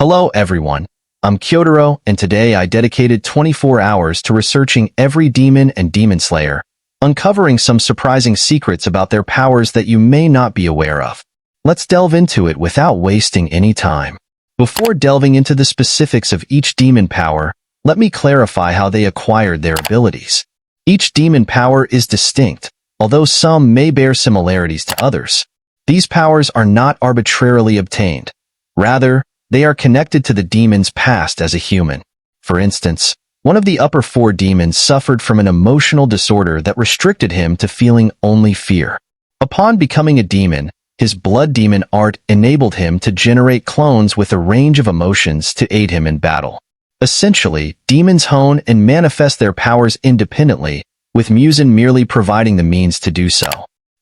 Hello everyone, I'm Kyotaro, and today I dedicated 24 hours to researching every demon and demonslayer, uncovering some surprising secrets about their powers that you may not be aware of. Let's delve into it without wasting any time. Before delving into the specifics of each demon power, let me clarify how they acquired their abilities. Each demon power is distinct, although some may bear similarities to others. These powers are not arbitrarily obtained. Rather, they are connected to the demon's past as a human. For instance, one of the upper four demons suffered from an emotional disorder that restricted him to feeling only fear. Upon becoming a demon, his blood demon art enabled him to generate clones with a range of emotions to aid him in battle. Essentially, demons hone and manifest their powers independently, with Muzan merely providing the means to do so.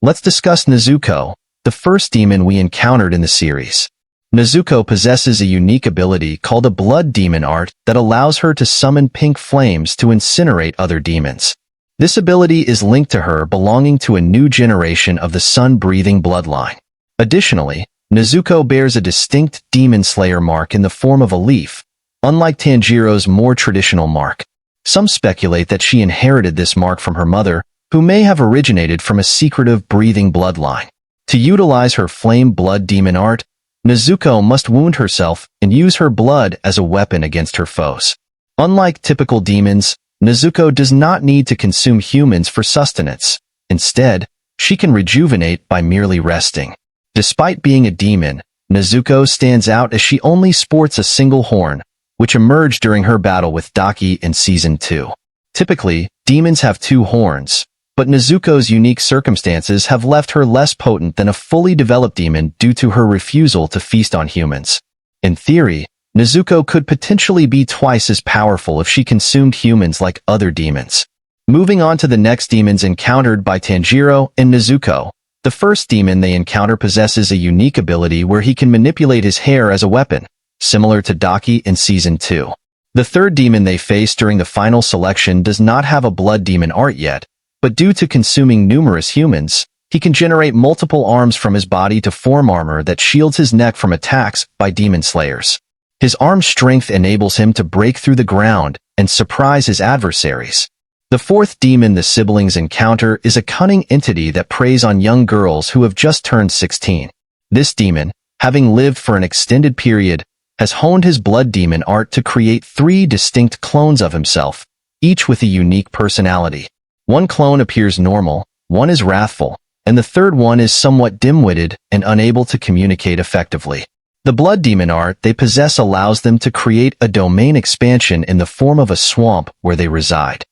Let's discuss Nezuko, the first demon we encountered in the series. Nezuko possesses a unique ability called a blood demon art that allows her to summon pink flames to incinerate other demons. This ability is linked to her belonging to a new generation of the sun-breathing bloodline. Additionally, Nezuko bears a distinct demon slayer mark in the form of a leaf, unlike Tanjiro's more traditional mark. Some speculate that she inherited this mark from her mother, who may have originated from a secretive breathing bloodline. To utilize her flame blood demon art, Nezuko must wound herself and use her blood as a weapon against her foes. Unlike typical demons, Nezuko does not need to consume humans for sustenance. Instead, she can rejuvenate by merely resting. Despite being a demon, Nezuko stands out as she only sports a single horn, which emerged during her battle with Daki in Season 2. Typically, demons have two horns, but Nezuko's unique circumstances have left her less potent than a fully developed demon due to her refusal to feast on humans. In theory, Nezuko could potentially be twice as powerful if she consumed humans like other demons. Moving on to the next demons encountered by Tanjiro and Nezuko. The first demon they encounter possesses a unique ability where he can manipulate his hair as a weapon, similar to Daki in Season 2. The third demon they face during the final selection does not have a blood demon art yet, but due to consuming numerous humans, he can generate multiple arms from his body to form armor that shields his neck from attacks by demon slayers. His arm strength enables him to break through the ground and surprise his adversaries. The fourth demon the siblings encounter is a cunning entity that preys on young girls who have just turned 16. This demon, having lived for an extended period, has honed his blood demon art to create 3 distinct clones of himself, each with a unique personality. One clone appears normal, one is wrathful, and the third one is somewhat dim-witted and unable to communicate effectively. The blood demon art they possess allows them to create a domain expansion in the form of a swamp where they reside.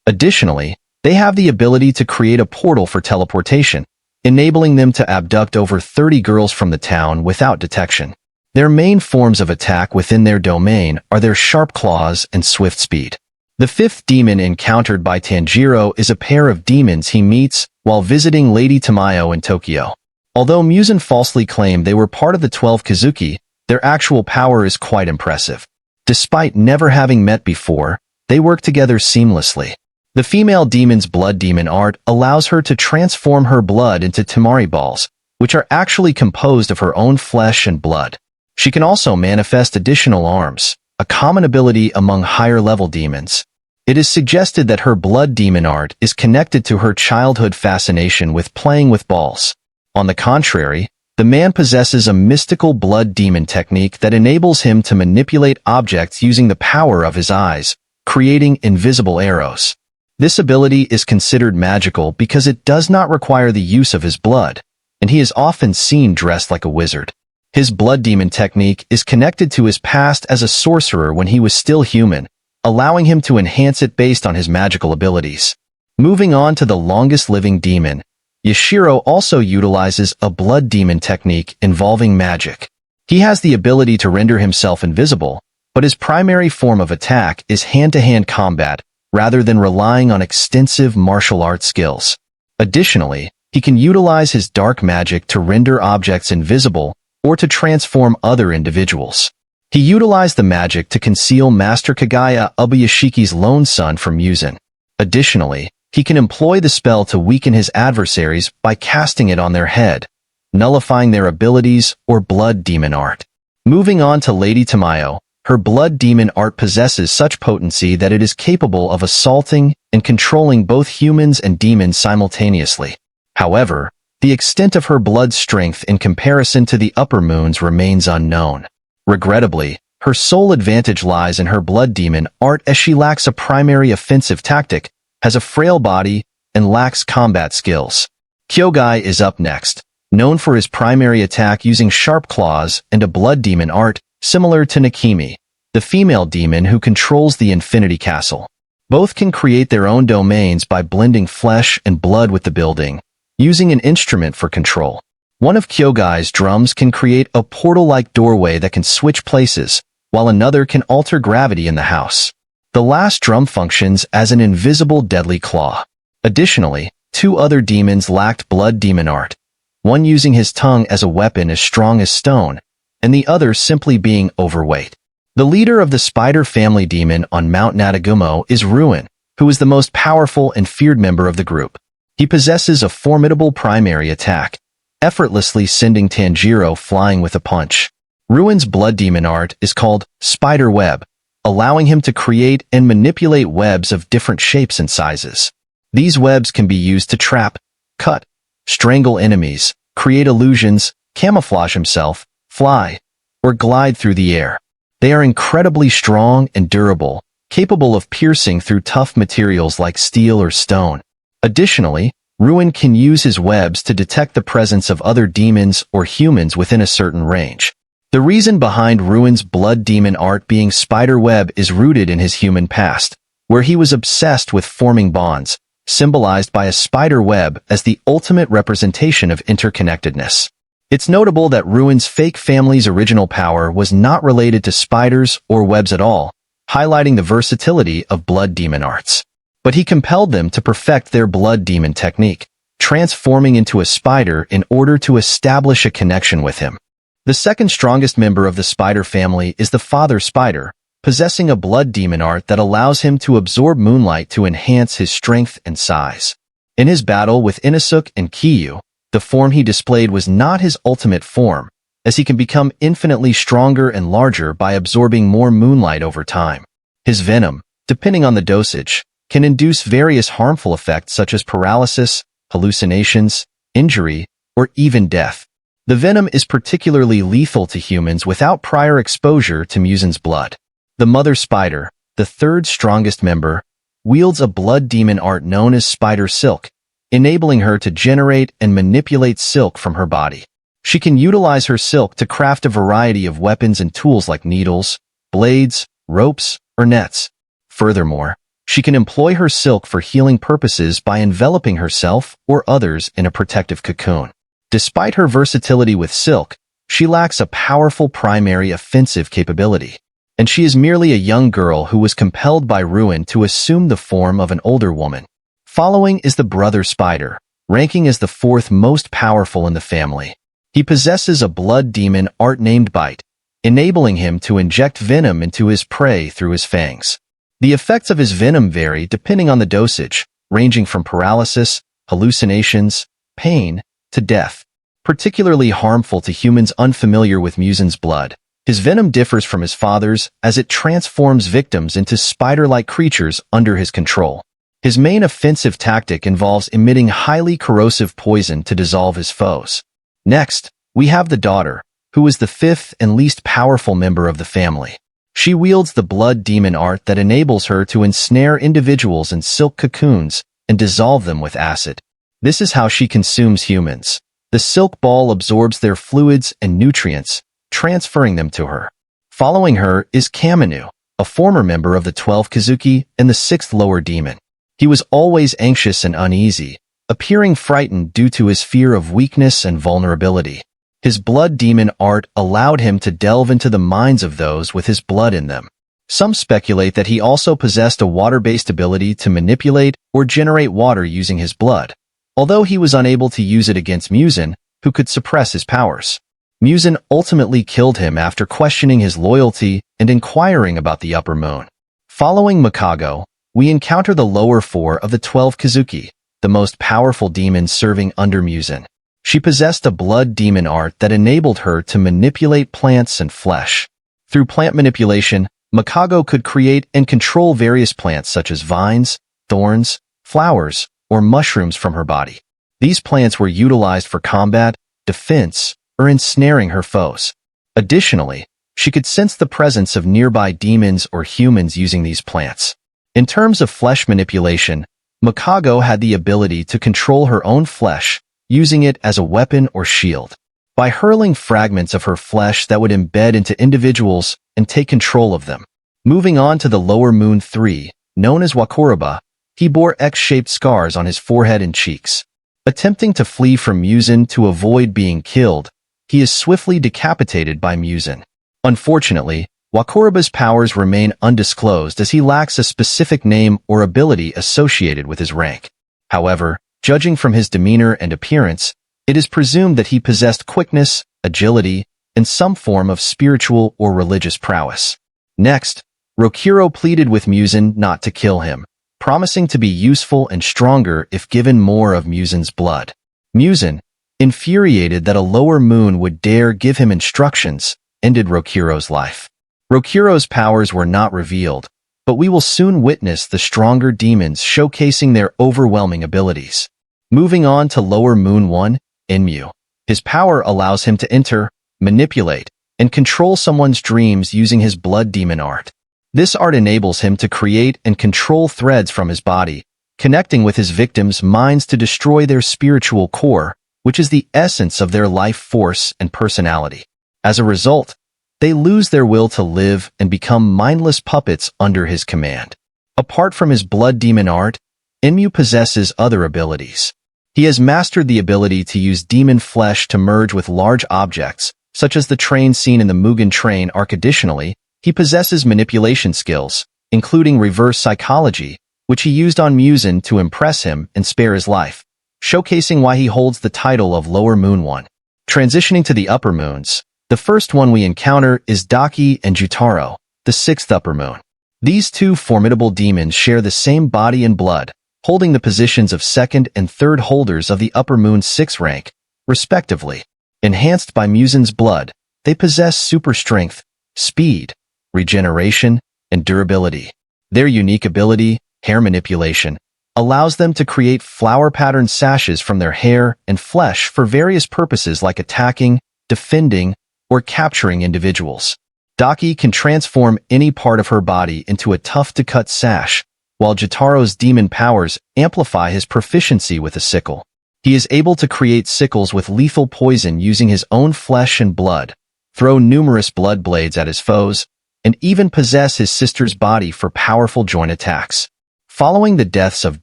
Additionally, they have the ability to create a portal for teleportation, enabling them to abduct over 30 girls from the town without detection. Their main forms of attack within their domain are their sharp claws and swift speed. The fifth demon encountered by Tanjiro is a pair of demons he meets while visiting Lady Tamayo in Tokyo. Although Muzan falsely claimed they were part of the 12 Kazuki, their actual power is quite impressive. Despite never having met before, they work together seamlessly. The female demon's blood demon art allows her to transform her blood into tamari balls, which are actually composed of her own flesh and blood. She can also manifest additional arms, a common ability among higher-level demons. It is suggested that her blood demon art is connected to her childhood fascination with playing with balls. On the contrary, the man possesses a mystical blood demon technique that enables him to manipulate objects using the power of his eyes, creating invisible arrows. This ability is considered magical because it does not require the use of his blood, and he is often seen dressed like a wizard. His blood demon technique is connected to his past as a sorcerer when he was still human, allowing him to enhance it based on his magical abilities. Moving on to the longest-living demon, Yashiro also utilizes a blood demon technique involving magic. He has the ability to render himself invisible, but his primary form of attack is hand-to-hand combat, rather than relying on extensive martial arts skills. Additionally, he can utilize his dark magic to render objects invisible or to transform other individuals. He utilized the magic to conceal Master Kagaya Ubuyashiki's lone son from Muzan. Additionally, he can employ the spell to weaken his adversaries by casting it on their head, nullifying their abilities or blood demon art. Moving on to Lady Tamayo, her blood demon art possesses such potency that it is capable of assaulting and controlling both humans and demons simultaneously. However, the extent of her blood strength in comparison to the upper moons remains unknown. Regrettably, her sole advantage lies in her blood demon art, as she lacks a primary offensive tactic, has a frail body, and lacks combat skills. Kyogai is up next, known for his primary attack using sharp claws and a blood demon art, similar to Nakimi, the female demon who controls the Infinity Castle. Both can create their own domains by blending flesh and blood with the building, using an instrument for control. One of Kyogai's drums can create a portal-like doorway that can switch places, while another can alter gravity in the house. The last drum functions as an invisible deadly claw. Additionally, two other demons lacked blood demon art, one using his tongue as a weapon as strong as stone, and the other simply being overweight. The leader of the spider family demon on Mount Natagumo is Ruin, who is the most powerful and feared member of the group. He possesses a formidable primary attack, effortlessly sending Tanjiro flying with a punch. Ruin's blood demon art is called Spider Web, allowing him to create and manipulate webs of different shapes and sizes. These webs can be used to trap, cut, strangle enemies, create illusions, camouflage himself, fly, or glide through the air. They are incredibly strong and durable, capable of piercing through tough materials like steel or stone. Additionally, Ruin can use his webs to detect the presence of other demons or humans within a certain range. The reason behind Ruin's blood demon art being spider web is rooted in his human past, where he was obsessed with forming bonds, symbolized by a spider web as the ultimate representation of interconnectedness. It's notable that Ruin's fake family's original power was not related to spiders or webs at all, highlighting the versatility of blood demon arts. But he compelled them to perfect their blood demon technique, transforming into a spider in order to establish a connection with him. The second strongest member of the spider family is the father spider, possessing a blood demon art that allows him to absorb moonlight to enhance his strength and size. In his battle with Inosuke and Kiyu, the form he displayed was not his ultimate form, as he can become infinitely stronger and larger by absorbing more moonlight over time. His venom, depending on the dosage, can induce various harmful effects such as paralysis, hallucinations, injury, or even death. The venom is particularly lethal to humans without prior exposure to Muzan's blood. The mother spider, the third strongest member, wields a blood demon art known as Spider Silk, enabling her to generate and manipulate silk from her body. She can utilize her silk to craft a variety of weapons and tools like needles, blades, ropes, or nets. Furthermore, she can employ her silk for healing purposes by enveloping herself or others in a protective cocoon. Despite her versatility with silk, she lacks a powerful primary offensive capability, and she is merely a young girl who was compelled by Ruin to assume the form of an older woman. Following is the brother spider, ranking as the fourth most powerful in the family. He possesses a blood demon art named Bite, enabling him to inject venom into his prey through his fangs. The effects of his venom vary depending on the dosage, ranging from paralysis, hallucinations, pain, to death. Particularly harmful to humans unfamiliar with Muzan's blood, his venom differs from his father's as it transforms victims into spider-like creatures under his control. His main offensive tactic involves emitting highly corrosive poison to dissolve his foes. Next, we have the daughter, who is the fifth and least powerful member of the family. She wields the blood demon art that enables her to ensnare individuals in silk cocoons and dissolve them with acid. This is how she consumes humans. The silk ball absorbs their fluids and nutrients, transferring them to her. Following her is Kaminu, a former member of the 12 Kazuki and the 6th lower demon. He was always anxious and uneasy, appearing frightened due to his fear of weakness and vulnerability. His blood demon art allowed him to delve into the minds of those with his blood in them. Some speculate that he also possessed a water-based ability to manipulate or generate water using his blood, although he was unable to use it against Muzan, who could suppress his powers. Muzan ultimately killed him after questioning his loyalty and inquiring about the upper moon. Following Mikago, we encounter the lower four of the 12 Kazuki, the most powerful demons serving under Muzan. She possessed a blood demon art that enabled her to manipulate plants and flesh. Through plant manipulation, Mikago could create and control various plants such as vines, thorns, flowers, or mushrooms from her body. These plants were utilized for combat, defense, or ensnaring her foes. Additionally, she could sense the presence of nearby demons or humans using these plants. In terms of flesh manipulation, Mikago had the ability to control her own flesh, using it as a weapon or shield. By hurling fragments of her flesh that would embed into individuals and take control of them. Moving on to the lower moon 3, known as Wakoroba, he bore X-shaped scars on his forehead and cheeks. Attempting to flee from Muzan to avoid being killed, he is swiftly decapitated by Muzan. Unfortunately, Wakoroba's powers remain undisclosed as he lacks a specific name or ability associated with his rank. However, judging from his demeanor and appearance, it is presumed that he possessed quickness, agility, and some form of spiritual or religious prowess. Next, Rokuro pleaded with Muzan not to kill him, promising to be useful and stronger if given more of Muzan's blood. Muzan, infuriated that a lower moon would dare give him instructions, ended Rokuro's life. Rokuro's powers were not revealed, but we will soon witness the stronger demons showcasing their overwhelming abilities. Moving on to lower moon 1, Enmu. His power allows him to enter, manipulate, and control someone's dreams using his blood demon art. This art enables him to create and control threads from his body, connecting with his victims' minds to destroy their spiritual core, which is the essence of their life force and personality. As a result, they lose their will to live and become mindless puppets under his command. Apart from his blood demon art, Enmu possesses other abilities. He has mastered the ability to use demon flesh to merge with large objects, such as the train seen in the Mugen Train arc. Additionally, he possesses manipulation skills, including reverse psychology, which he used on Muzan to impress him and spare his life, showcasing why he holds the title of Lower Moon 1. Transitioning to the upper moons, the first one we encounter is Daki and Jutaro, the sixth upper moon. These two formidable demons share the same body and blood, holding the positions of second and third holders of the upper moon's 6th rank, respectively. Enhanced by Muzan's blood, they possess super strength, speed, regeneration, and durability. Their unique ability, hair manipulation, allows them to create flower-patterned sashes from their hair and flesh for various purposes like attacking, defending, or capturing individuals. Daki can transform any part of her body into a tough-to-cut sash, while Jitaro's demon powers amplify his proficiency with a sickle. He is able to create sickles with lethal poison using his own flesh and blood, throw numerous blood blades at his foes, and even possess his sister's body for powerful joint attacks. Following the deaths of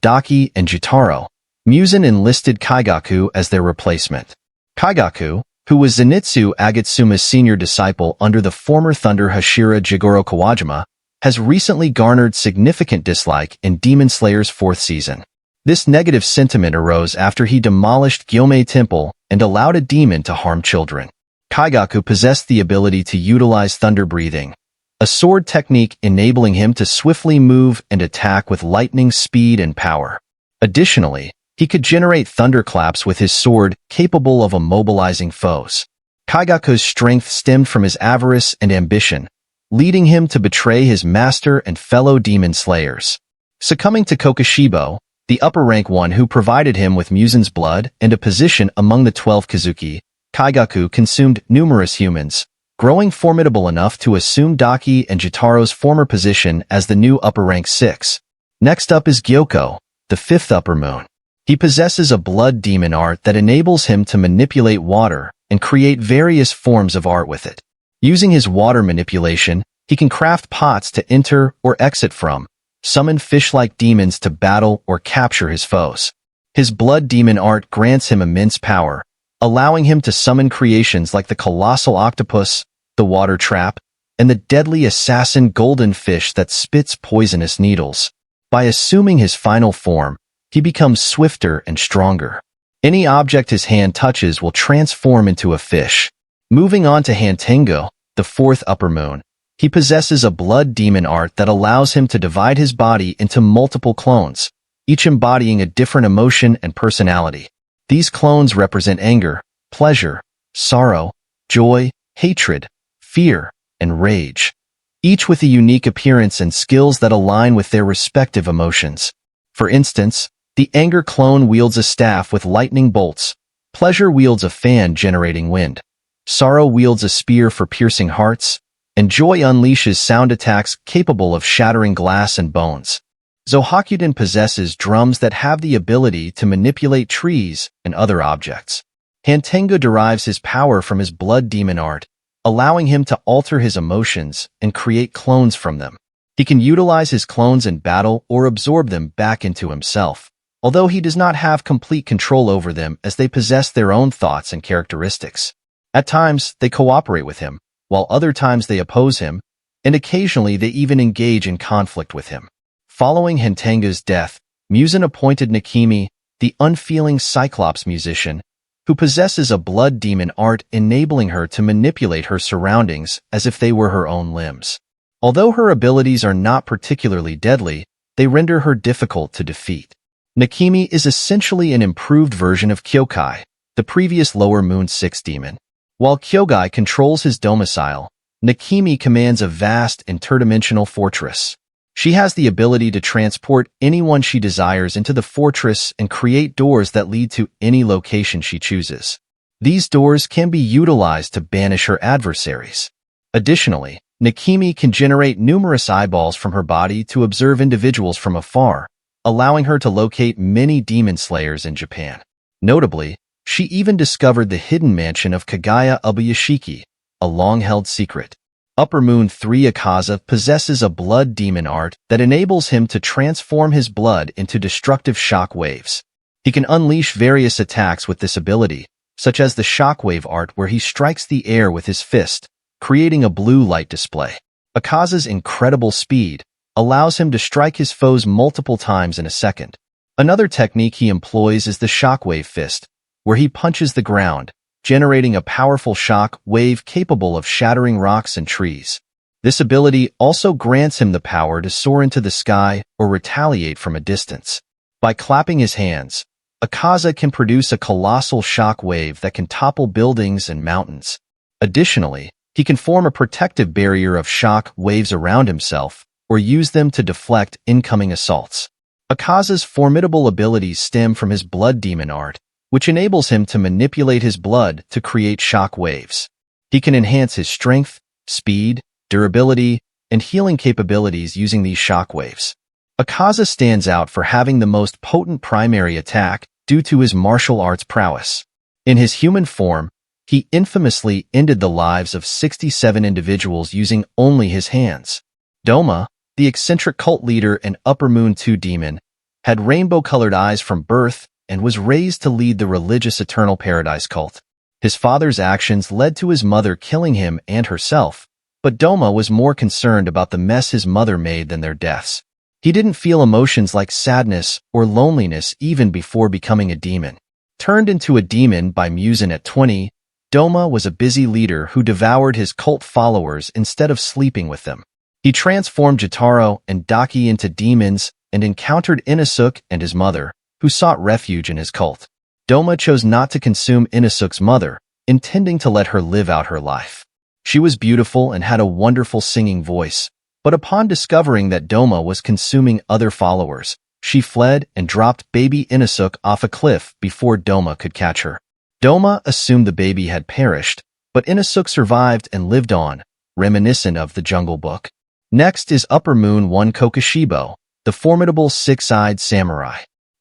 Daki and Jutaro, Muzan enlisted Kaigaku as their replacement. Kaigaku, who was Zenitsu Agatsuma's senior disciple under the former Thunder Hashira Jigoro Kawajima, has recently garnered significant dislike in Demon Slayer's 4th season. This negative sentiment arose after he demolished Gyomei Temple and allowed a demon to harm children. Kaigaku possessed the ability to utilize thunder breathing, a sword technique enabling him to swiftly move and attack with lightning speed and power. Additionally, he could generate thunderclaps with his sword capable of immobilizing foes. Kaigaku's strength stemmed from his avarice and ambition, leading him to betray his master and fellow demon slayers. Succumbing to Kokushibo, the upper rank one who provided him with Muzan's blood and a position among the 12 Kazuki, Kaigaku consumed numerous humans, growing formidable enough to assume Daki and Jitaro's former position as the new upper rank 6. Next up is Gyoko, the 5th upper moon. He possesses a blood demon art that enables him to manipulate water and create various forms of art with it. Using his water manipulation, he can craft pots to enter or exit from, summon fish-like demons to battle or capture his foes. His blood demon art grants him immense power, allowing him to summon creations like the colossal octopus, the water trap, and the deadly assassin golden fish that spits poisonous needles. By assuming his final form, he becomes swifter and stronger. Any object his hand touches will transform into a fish. Moving on to Hantengo, the 4th upper moon. He possesses a blood demon art that allows him to divide his body into multiple clones, each embodying a different emotion and personality. These clones represent anger, pleasure, sorrow, joy, hatred, fear, and rage, each with a unique appearance and skills that align with their respective emotions. For instance, the anger clone wields a staff with lightning bolts, pleasure wields a fan generating wind, sorrow wields a spear for piercing hearts, and joy unleashes sound attacks capable of shattering glass and bones. Zohakuden possesses drums that have the ability to manipulate trees and other objects. Hantenga derives his power from his blood demon art, allowing him to alter his emotions and create clones from them. He can utilize his clones in battle or absorb them back into himself, although he does not have complete control over them as they possess their own thoughts and characteristics. At times, they cooperate with him, while other times they oppose him, and occasionally they even engage in conflict with him. Following Hantenga's death, Muzan appointed Nakimi, the unfeeling Cyclops musician, who possesses a blood demon art enabling her to manipulate her surroundings as if they were her own limbs. Although her abilities are not particularly deadly, they render her difficult to defeat. Nakimi is essentially an improved version of Kyokai, the previous Lower Moon 6 demon. While Kyogai controls his domicile, Nakimi commands a vast interdimensional fortress. She has the ability to transport anyone she desires into the fortress and create doors that lead to any location she chooses. These doors can be utilized to banish her adversaries. Additionally, Nakimi can generate numerous eyeballs from her body to observe individuals from afar, allowing her to locate many demon slayers in Japan. Notably, she even discovered the hidden mansion of Kagaya Ubuyashiki, a long-held secret. Upper Moon 3 Akaza possesses a blood demon art that enables him to transform his blood into destructive shock waves. He can unleash various attacks with this ability, such as the shockwave art where he strikes the air with his fist, creating a blue light display. Akaza's incredible speed allows him to strike his foes multiple times in a second. Another technique he employs is the shockwave fist, where he punches the ground, generating a powerful shock wave capable of shattering rocks and trees. This ability also grants him the power to soar into the sky or retaliate from a distance. By clapping his hands, Akaza can produce a colossal shock wave that can topple buildings and mountains. Additionally, he can form a protective barrier of shock waves around himself or use them to deflect incoming assaults. Akaza's formidable abilities stem from his blood demon art, which enables him to manipulate his blood to create shock waves. He can enhance his strength, speed, durability, and healing capabilities using these shock waves. Akaza stands out for having the most potent primary attack due to his martial arts prowess. In his human form, he infamously ended the lives of 67 individuals using only his hands. Doma, the eccentric cult leader and Upper Moon 2 demon, had rainbow-colored eyes from birth and was raised to lead the religious Eternal Paradise cult. His father's actions led to his mother killing him and herself, but Doma was more concerned about the mess his mother made than their deaths. He didn't feel emotions like sadness or loneliness even before becoming a demon. Turned into a demon by Muzan at 20, Doma was a busy leader who devoured his cult followers instead of sleeping with them. He transformed Jotaro and Daki into demons and encountered Inosuke and his mother, who sought refuge in his cult. Doma chose not to consume Inosuke's mother, intending to let her live out her life. She was beautiful and had a wonderful singing voice, but upon discovering that Doma was consuming other followers, she fled and dropped baby Inosuke off a cliff before Doma could catch her. Doma assumed the baby had perished, but Inosuke survived and lived on, reminiscent of the Jungle Book. Next is Upper Moon 1 Kokushibo, the formidable six-eyed samurai.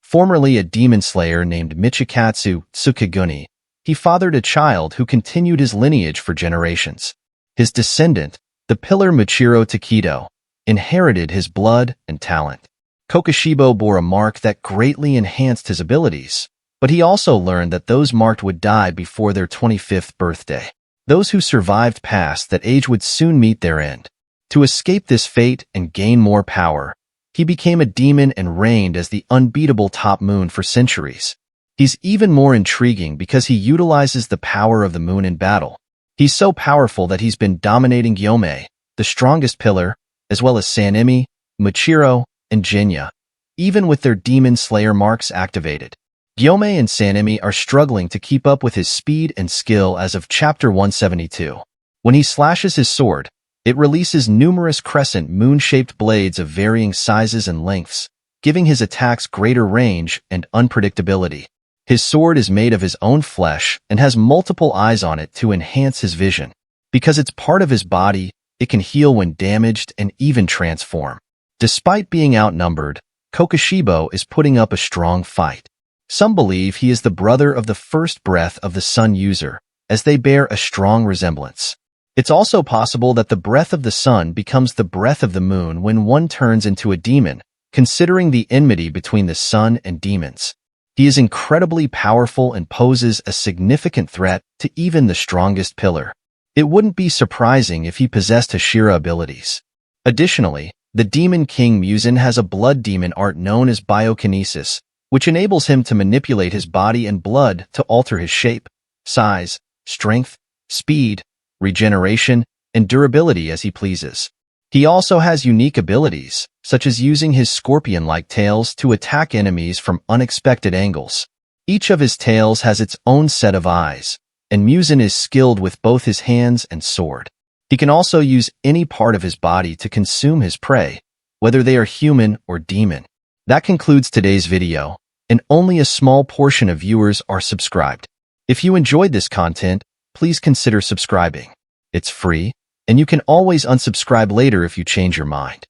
Formerly a demon slayer named Michikatsu Tsukiguni, he fathered a child who continued his lineage for generations. His descendant, the pillar Michiro Takedo, inherited his blood and talent. Kokushibo bore a mark that greatly enhanced his abilities, but he also learned that those marked would die before their 25th birthday. Those who survived past that age would soon meet their end. To escape this fate and gain more power, he became a demon and reigned as the unbeatable top moon for centuries. He's even more intriguing because he utilizes the power of the moon in battle. He's so powerful that he's been dominating Gyomei, the strongest pillar, as well as Sanemi, Michiro, and Jinya, even with their demon slayer marks activated. Gyomei and Sanemi are struggling to keep up with his speed and skill as of Chapter 172. When he slashes his sword, it releases numerous crescent moon-shaped blades of varying sizes and lengths, giving his attacks greater range and unpredictability. His sword is made of his own flesh and has multiple eyes on it to enhance his vision. Because it's part of his body, it can heal when damaged and even transform. Despite being outnumbered, Kokushibo is putting up a strong fight. Some believe he is the brother of the first breath of the sun user, as they bear a strong resemblance. It's also possible that the breath of the sun becomes the breath of the moon when one turns into a demon, considering the enmity between the sun and demons. He is incredibly powerful and poses a significant threat to even the strongest pillar. It wouldn't be surprising if he possessed Hashira abilities. Additionally, the Demon King Muzan has a blood demon art known as biokinesis, which enables him to manipulate his body and blood to alter his shape, size, strength, speed, regeneration, and durability as he pleases. He also has unique abilities, such as using his scorpion-like tails to attack enemies from unexpected angles. Each of his tails has its own set of eyes, and Muzan is skilled with both his hands and sword. He can also use any part of his body to consume his prey, whether they are human or demon. That concludes today's video, and only a small portion of viewers are subscribed. If you enjoyed this content, please consider subscribing. It's free, and you can always unsubscribe later if you change your mind.